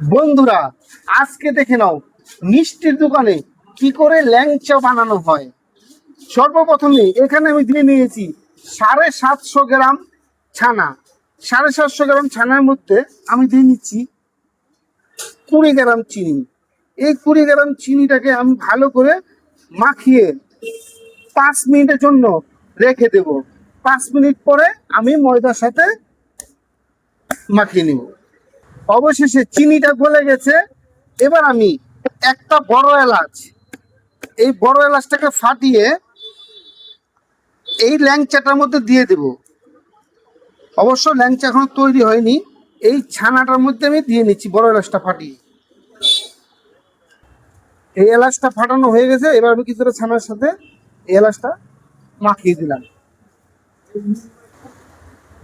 বন্ধুরা, আজকে দেখে নাও মিষ্টির দোকানে কি করে ল্যাংচা বানানো হয়। সর্বপ্রথমে এখানে আমি দিয়ে নিয়েছি 750 গ্রাম ছানা। 750 গ্রাম ছানার মধ্যে আমি দিয়ে নিচ্ছি 20 গ্রাম চিনি। এই 20 গ্রাম চিনিটাকে আমি ভালো করে মাখিয়ে 5 মিনিটের জন্য রেখে দেব। 5 মিনিট পরে আমি ময়দার সাথে মাখিয়ে নেব। অবশেষে চিনিটা গলে গেছে। এবার আমি একটা বড় এলাচ, এই বড় এলাচটাকে ফাটিয়ে এই ল্যাংচাটার মধ্যে দিয়ে দেব। অবশ্য ল্যাংচা এখনো তৈরি হয়নি, এই ছানাটার মধ্যে আমি দিয়ে নিচ্ছি বড় এলাচটা ফাটিয়ে। এই এলাচটা ফাটানো হয়ে গেছে। এবার আমি কিছুটা ছানার সাথে এই এলাচটা মাখিয়ে দিলাম।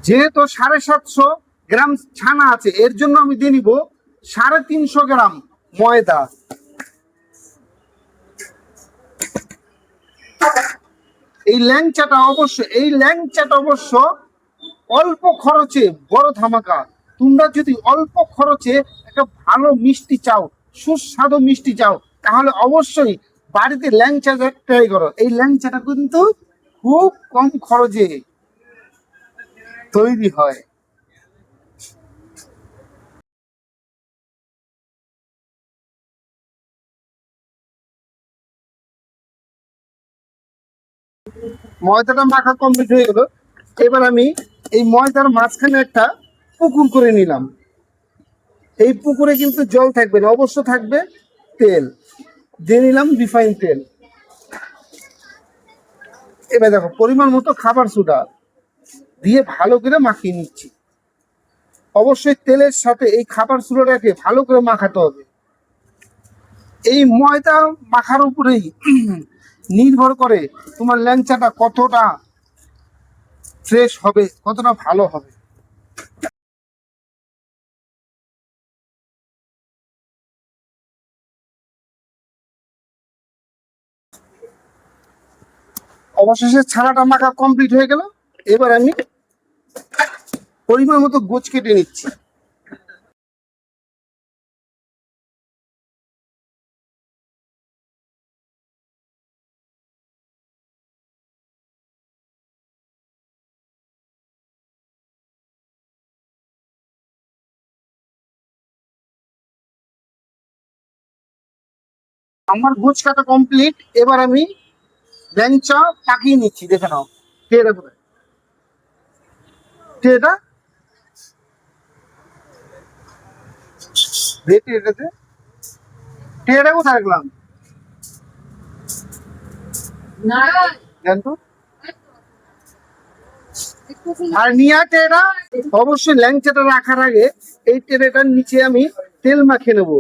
যেহেতু 750 গ্রাম ছানা আছে, এর জন্য আমি দিয়ে নিব 350 গ্রাম ময়দা। এই ল্যাংচাটা অবশ্য অল্প খরচে বড় ধামাকা। তোমরা যদি অল্প খরচে একটা ভালো মিষ্টি চাও, সুস্বাদু মিষ্টি চাও, তাহলে অবশ্যই বাড়িতে ল্যাংচা ট্রাই করো। এই ল্যাংচাটা কিন্তু খুব কম খরচে তৈরি হয়। ময়দাটা মাখা কমপ্লিট হয়ে গেল। এবার আমি এই ময়দার মাঝখানে একটা পুকুর করে নিলাম। এই পুকুরে কিন্তু জল থাকবে না, অবশ্য থাকবে তেল। দিয়ে নিলাম রিফাইন তেল। এবার দেখো পরিমাণ মতো খাবার সোডা দিয়ে ভালো করে মাখিয়ে নিচ্ছি। অবশ্যই তেলের সাথে এই খাবার সোডাটাকে ভালো করে মাখাতে হবে। এই ময়দা মাখার উপরেই নির্ভর করে তোমার ল্যাংচাটা কতটা ফ্রেশ হবে, কতটা ভালো হবে। অবশেষে ছানাটা মাখা কমপ্লিট হয়ে গেল। এবার আমি পরিমাণ মতো গোছ কেটে নিচ্ছি। আমার গোছ কাটা কমপ্লিট। এবার আমি ল্যাংচা পাকিয়ে নিচ্ছি। দেখে নাও ট্রেটা কোথায়, ট্রেটা ট্রেটাতে ট্রেটা কোথায় রাখলাম জানতো। আর নিয়া ট্রেটা অবশ্যই ল্যাংচাটা রাখার আগে এই ট্রেটার নিচে আমি তেল মাখিয়ে নেবো।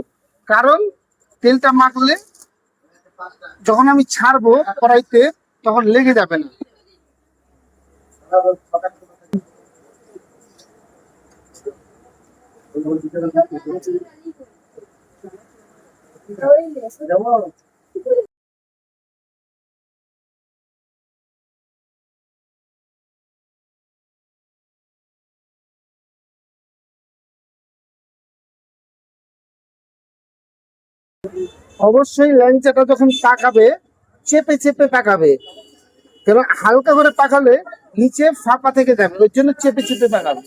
কারণ তেলটা মাখলে যখন আমি ছাড়বো কড়াইতে তখন লেগে যাবে না। অবশ্যই ল্যাংচাটা যখন পাকাবে চেপে চেপে পাকাবে। কারণ হালকা করে পাকালে নিচে ফাঁপা থেকে যাবে, ওই জন্য চেপে চেপে পাকাবে।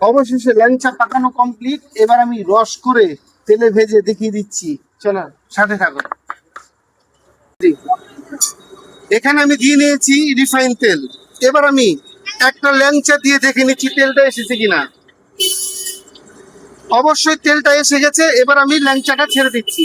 অবশেষে ল্যাংচা পাকানো কমপ্লিট। এবার আমি রস করে তেলে ভেজে দেখিয়ে দিচ্ছি, চলো সাথে থাকো। জি, এখানে আমি দিয়ে নিয়েছি রিফাইন তেল। এবার আমি একটা ল্যাংচা দিয়ে দেখে নিচ্ছি তেলটা এসেছে কিনা। অবশ্যই তেলটা এসে গেছে। এবার আমি ল্যাংচাটা ছেড়ে দিচ্ছি।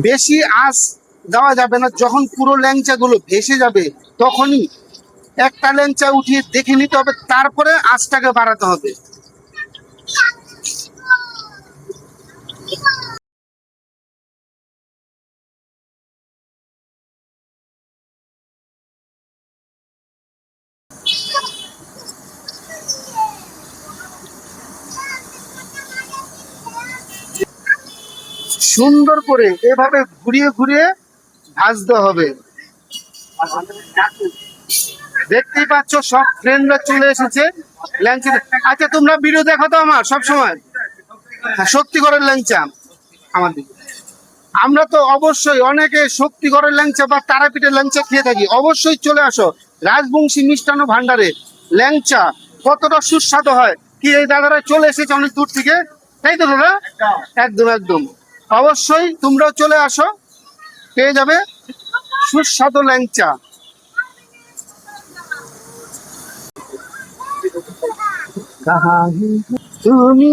বেশি আঁচ দেওয়া যাবে না। যখন পুরো ল্যাংচা গুলো ভেসে যাবে তখনই একটা ল্যাংচা উঠিয়ে দেখে নিতে হবে, তারপরে আঁচটাকে বাড়াতে হবে। সুন্দর করে এভাবে ঘুরিয়ে ঘুরিয়ে ভাজতে হবে। দেখতেই পাচ্ছ সব ফ্রেন্ডরা চলে এসেছে ল্যাংচা। আচ্ছা তোমরা ভিডিও দেখো তো আমার সব সময়? শক্তিগড়ের ল্যাংচা আমাদের, আমরা তো অবশ্যই অনেকে শক্তিগড়ের ল্যাংচা বা তারাপীঠের ল্যাংচা খেয়ে থাকি। অবশ্যই চলে আসো রাজবংশী মিষ্টান্ন ভান্ডারে। ল্যাংচা কতটা সুস্বাদু হয়, কি এই দাদারা চলে এসেছে অনেক দূর থেকে, তাই তো দাদা? একদম একদম, অবশ্যই তোমরাও চলে আসো, পেয়ে যাবে সুস্বাদু ল্যাংচা। তুমি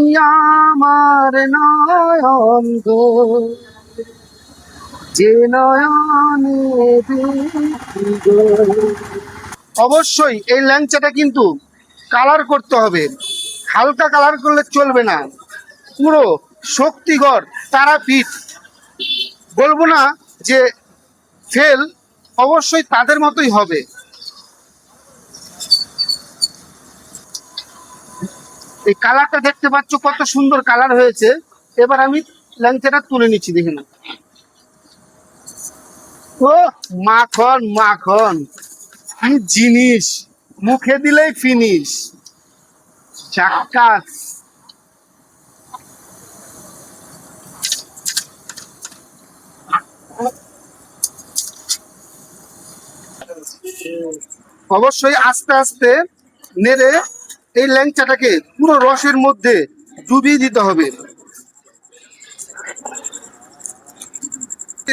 আমার নয়ন গো, যে নয়নে দেখি গো। অবশ্যই এই ল্যাংচাটা কিন্তু কালার করতে হবে, হালকা কালার করলে চলবে না। পুরো শক্তিগড় তারাপীঠ, বলবো না যে ফেল, অবশ্যই তাদের মতোই হবে। এই কালারটা দেখতে পাচ্ছ কত সুন্দর কালার হয়েছে। এবার আমি ল্যাংচাটা তুলে নিচ্ছি, দেখে না। ও মাখন মাখন, কি জিনিস, মুখে দিলেই ফিনিশ, চাক্কাস। অবশ্যই আস্তে আস্তে নেড়ে এই ল্যাংচাটাকে পুরো রসের মধ্যে ডুবিয়ে দিতে হবে।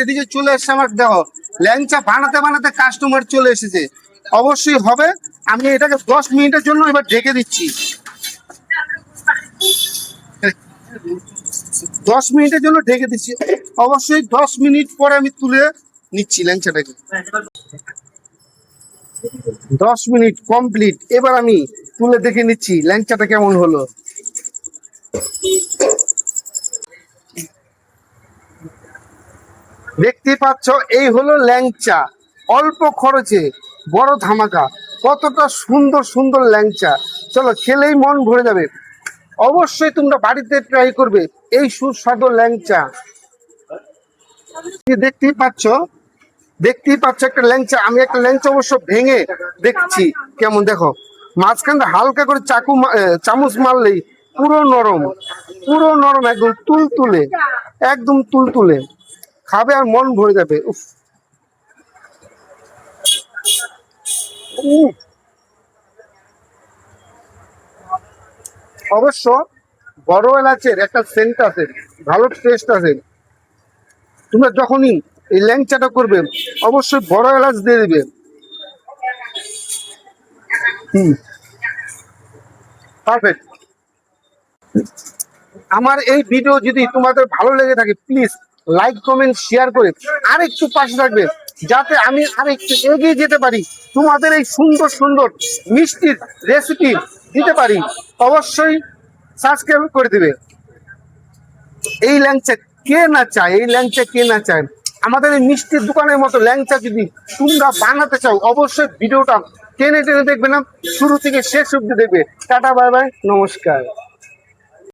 এদিকে চলে এসছে আমার, দেখো ল্যাংচা বানাতে বানাতে কাস্টমার চলে এসেছে। অবশ্যই হবে। আমি এটাকে 10 মিনিটের জন্য এবার ঢেকে দিচ্ছি। 10 মিনিটের জন্য ঢেকে দিচ্ছি। অবশ্যই 10 মিনিট পরে আমি তুলে নিচ্ছি ল্যাংচাটাকে। 10 মিনিট কমপ্লিট। এবার আমি তুলে দেখে নিচ্ছি ল্যাংচাটা কেমন হলো। দেখতে পাচ্ছ এই হলো ল্যাংচা, অল্প খরচে বড় ধামাকা। কতটা সুন্দর সুন্দর ল্যাংচা, চলো খেলেই মন ভরে যাবে। অবশ্যই তোমরা বাড়িতে ট্রাই করবে এই সুস্বাদু ল্যাংচা। দেখতেই পাচ্ছ, দেখতেই পাচ্ছ একটা ল্যাংচা। আমি একটা ল্যাংচা অবশ্য ভেঙে দেখছি কেমন, দেখো মাঝখানটা হালকা করে চামচ মারলেই পুরো নরম, পুরো নরম, একদম তুলতুলে, একদম তুলতুলে। খাবে আর মন ভরে যাবে। উফ, অবশ্য বড় এলাচের একটা সেন্ট আছে, ভালো টেস্ট আছে। তোমরা যখনই এই ল্যাংচাটা করবে অবশ্যই বড় এলাচ দিয়ে দিবে। পারফেক্ট। আমার এই ভিডিও যদি তোমাদের ভালো লেগে থাকে প্লিজ লাইক কমেন্ট শেয়ার করে আরেকটু পাশে থাকবে, যাতে আমি আরেকটু এগিয়ে যেতে পারি, তোমাদের এই সুন্দর সুন্দর মিষ্টির রেসিপি দিতে পারি। অবশ্যই সাবস্ক্রাইব করে দিবে। এই ল্যাংচা কে না চায়, এই ল্যাংচা কে না চায়? আমাদের এই মিষ্টির দোকানের মতো ল্যাংচা যদি তোমরা বানাতে চাও অবশ্যই ভিডিওটা টেনে টেনে দেখবে না, শুরু থেকে শেষ অবধি দেখবে। টাটা, বাই বাই, নমস্কার।